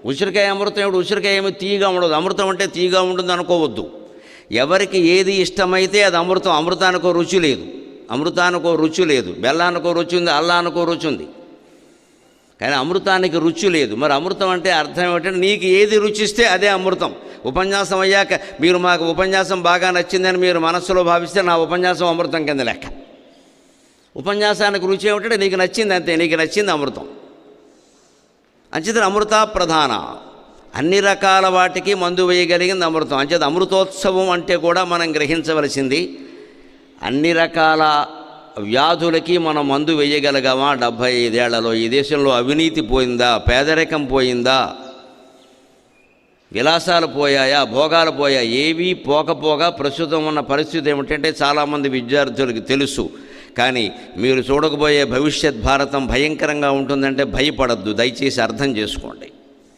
ఉసిరికాయ అమృతం ఏమిటి? ఉసిరికాయ ఏమి తీయగా ఉండదు. అమృతం అంటే తీయగా ఉంటుంది అనుకోవద్దు. ఎవరికి ఏది ఇష్టమైతే అది అమృతం. అమృతానికో రుచి లేదు, అమృతానికో రుచి లేదు. బెల్లానికో రుచి ఉంది, అల్లానికో రుచి ఉంది, కానీ అమృతానికి రుచి లేదు. మరి అమృతం అంటే అర్థం ఏమిటంటే నీకు ఏది రుచిస్తే అదే అమృతం. ఉపన్యాసం అయ్యాక మీరు మాకు ఉపన్యాసం బాగా నచ్చిందని మీరు మనస్సులో భావిస్తే నా ఉపన్యాసం అమృతం కింద లెక్క. ఉపన్యాసానికి రుచి ఏమిటంటే నీకు నచ్చింది, అంతే, నీకు నచ్చింది అమృతం. అంచేత అమృత ప్రధాన, అన్ని రకాల వాటికి మందు వేయగలిగింది అమృతం. అంచేత అమృతోత్సవం అంటే కూడా మనం గ్రహించవలసింది, అన్ని రకాల వ్యాధులకి మనం మందు వేయగలగామా 75 ఏళ్లలో? ఈ దేశంలో అవినీతి పోయిందా? పేదరికం పోయిందా? విలాసాలు పోయాయా? భోగాలు పోయా? ఏవీ పోకపోగా ప్రస్తుతం ఉన్న పరిస్థితి ఏమిటంటే చాలామంది విద్యార్థులకు తెలుసు, కానీ మీరు చూడకపోయే భవిష్యత్ భారతం భయంకరంగా ఉంటుందంటే భయపడద్దు, దయచేసి అర్థం చేసుకోండి.